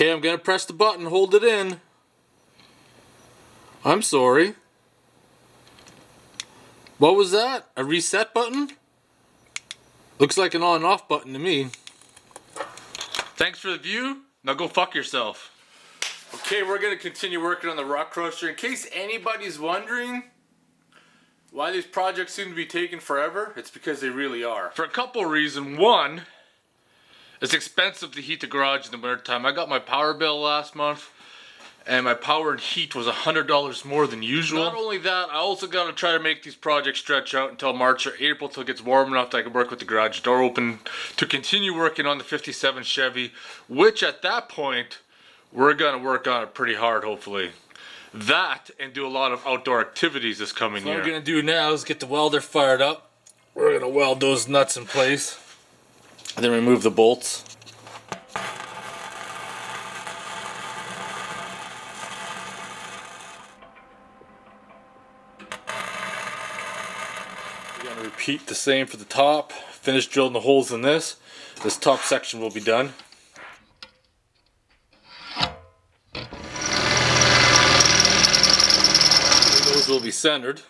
Okay, I'm gonna press the button, hold it in. I'm sorry. What was that? A reset button? Looks like an on and off button to me. Thanks for the view. Now go fuck yourself. Okay, we're gonna continue working on the rock crusher. In case anybody's wondering why these projects seem to be taking forever, it's because they really are. For a couple of reasons. One, it's expensive to heat the garage in the wintertime. I got my power bill last month, and my power and heat was $100 more than usual. Not only that, I also got to try to make these projects stretch out until March or April till it gets warm enough that I can work with the garage door open to continue working on the 57 Chevy, which at that point, we're going to work on it pretty hard, hopefully. That, and do a lot of outdoor activities this coming year. What we're going to do now is get the welder fired up. We're going to weld those nuts in place, and then remove the bolts. We're going to repeat the same for the top. Finish drilling the holes in this. This top section will be done. Those will be centered.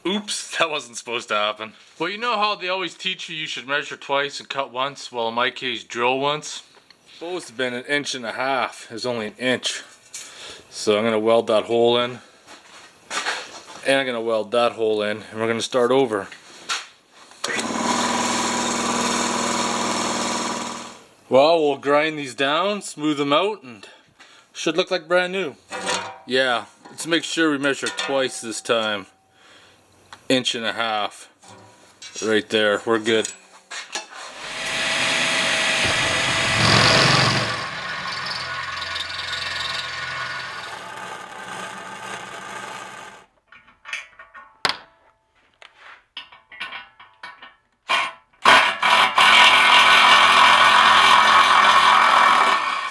Oops, that wasn't supposed to happen. Well, you know how they always teach you should measure twice and cut once? Well, in my case, drill once. Supposed to have been 1.5 inches. It's only 1 inch. So I'm going to weld that hole in. And I'm going to weld that hole in. And we're going to start over. Well, we'll grind these down, smooth them out, and should look like brand new. Yeah, let's make sure we measure twice this time. 1.5 inches. Right there, we're good.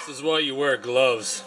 This is why you wear gloves.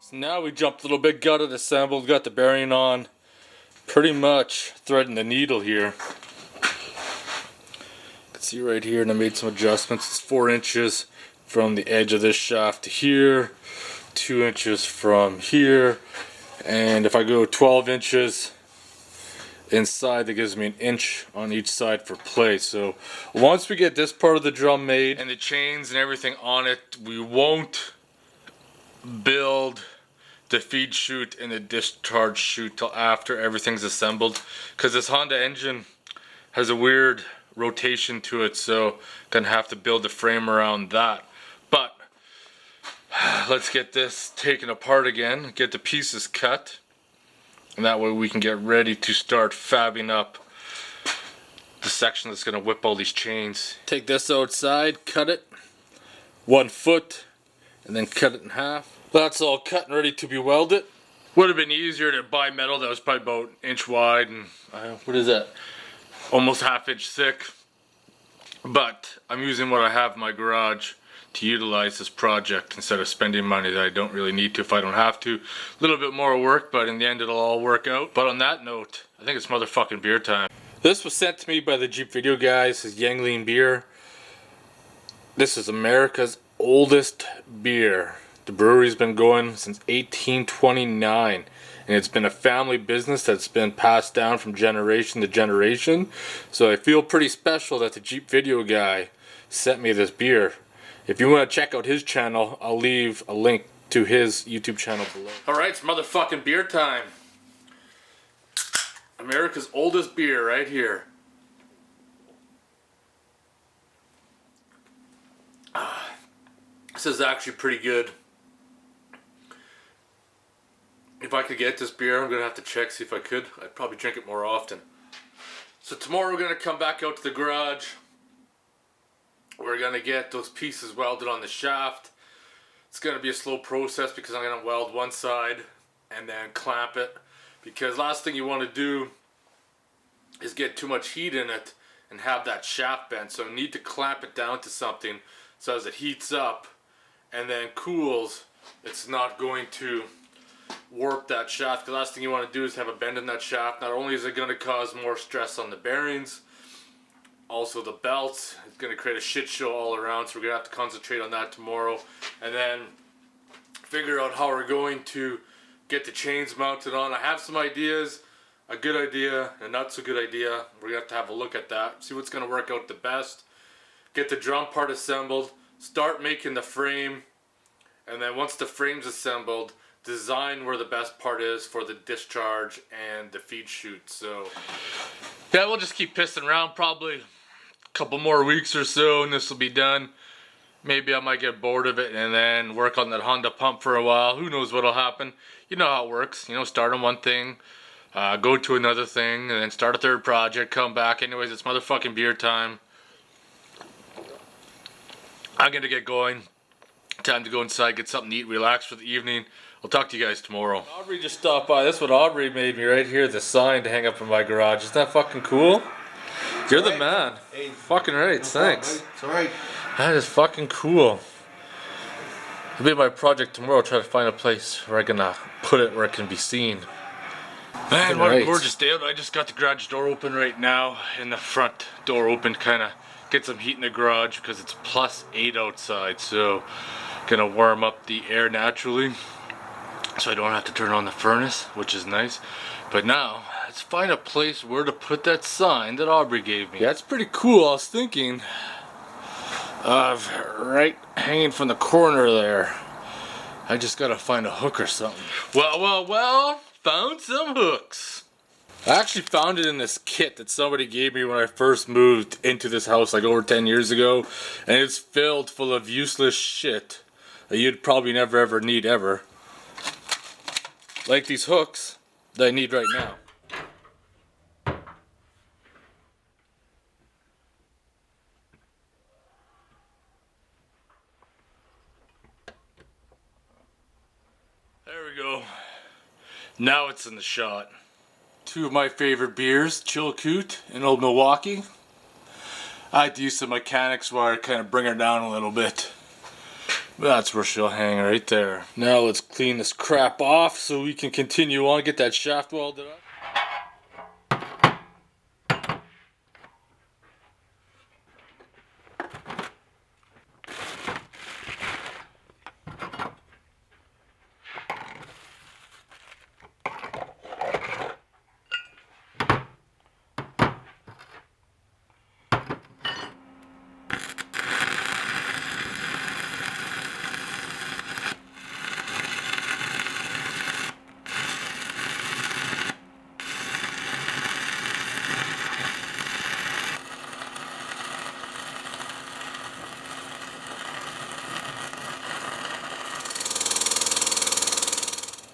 So now we jumped a little bit, got it assembled, got the bearing on, pretty much threading the needle here. You can see right here, and I made some adjustments. It's 4 inches from the edge of this shaft to here, 2 inches from here, and if I go 12 inches inside, that gives me 1 inch on each side for play. So once we get this part of the drum made and the chains and everything on it, we won't build the feed chute and the discharge chute till after everything's assembled, because this Honda engine has a weird rotation to it, so gonna have to build the frame around that. But let's get this taken apart again, get the pieces cut, and that way we can get ready to start fabbing up the section that's gonna whip all these chains. Take this outside, cut it 1 foot, and then cut it in half. That's all cut and ready to be welded. Would have been easier to buy metal that was probably about 1 inch wide and what is that? Almost 1/2 inch thick. But I'm using what I have in my garage to utilize this project instead of spending money that I don't really need to if I don't have to. A little bit more work, but in the end it'll all work out. But on that note, I think it's motherfucking beer time. This was sent to me by the Jeep Video guys. This is Yuengling beer. This is America's oldest beer. The brewery's been going since 1829, and it's been a family business that's been passed down from generation to generation. So I feel pretty special that the Jeep Video guy sent me this beer. If you want to check out his channel, I'll leave a link to his YouTube channel below. Alright, it's motherfucking beer time. America's oldest beer right here. This is actually pretty good. If I could get this beer, I'm gonna have to check, see if I could. I'd probably drink it more often. So tomorrow we're gonna come back out to the garage. We're gonna get those pieces welded on the shaft. It's gonna be a slow process because I'm gonna weld one side and then clamp it. Because last thing you wanna do is get too much heat in it and have that shaft bent. So you need to clamp it down to something so as it heats up and then cools, it's not going to warp that shaft. The last thing you want to do is have a bend in that shaft. Not only is it going to cause more stress on the bearings, also the belts. It's going to create a shit show all around, so we're going to have to concentrate on that tomorrow. And then figure out how we're going to get the chains mounted on. I have some ideas, a good idea, a not so good idea. We're going to have a look at that, see what's going to work out the best. Get the drum part assembled, start making the frame, and then once the frame's assembled, design where the best part is for the discharge and the feed chute. So yeah, we'll just keep pissing around probably a couple more weeks or so and this will be done. Maybe I might get bored of it and then work on that Honda pump for a while. Who knows what'll happen. You know how it works. You know, start on one thing, go to another thing, and then start a third project, come back. Anyways, it's motherfucking beer time. I'm gonna get going. Time to go inside, get something to eat, relax for the evening. I'll talk to you guys tomorrow. Aubery just stopped by. That's what Aubery made me right here, the sign to hang up in my garage. Isn't that fucking cool? You're the man. Hey. Fucking right, thanks. It's alright. That is fucking cool. It'll be my project tomorrow, try to find a place where I can put it where it can be seen. Man, what a gorgeous day out. I just got the garage door open right now, and the front door open, kind of get some heat in the garage because it's +8 outside, so gonna warm up the air naturally so I don't have to turn on the furnace, which is nice. But now let's find a place where to put that sign that Aubery gave me. Yeah, it's pretty cool. I was thinking of right hanging from the corner there. I just gotta find a hook or something. Well, found some hooks. I actually found it in this kit that somebody gave me when I first moved into this house like over 10 years ago, and it's filled full of useless shit that you'd probably never ever need ever. Like these hooks that I need right now. There we go. Now it's in the shot. Two of my favorite beers, Chilkoot and Old Milwaukee. I had to use some mechanics wire to kind of bring her down a little bit. That's where she'll hang right there. Now let's clean this crap off so we can continue on, get that shaft welded up.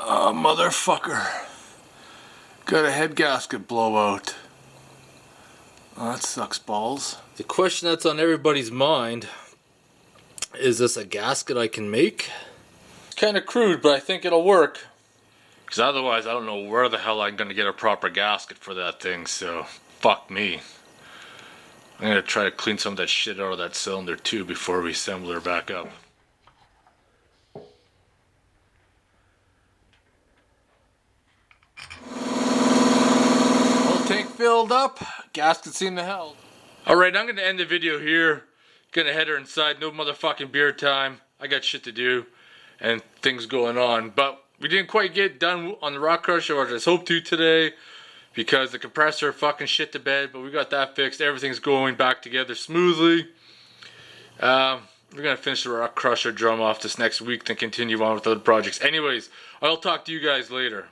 Oh, motherfucker. Got a head gasket blowout. Oh, that sucks balls. The question that's on everybody's mind, is this a gasket I can make? It's kind of crude, but I think it'll work. Because otherwise I don't know where the hell I'm going to get a proper gasket for that thing, so fuck me. I'm going to try to clean some of that shit out of that cylinder too before we assemble her back up. Tank filled up, gasket seemed to help. Alright, I'm gonna end the video here. Gonna head her inside, no motherfucking beer time. I got shit to do and things going on. But we didn't quite get done on the rock crusher as I was hoped to today because the compressor fucking shit the bed, but we got that fixed. Everything's going back together smoothly. We're gonna finish the rock crusher drum off this next week, then continue on with other projects. Anyways, I'll talk to you guys later.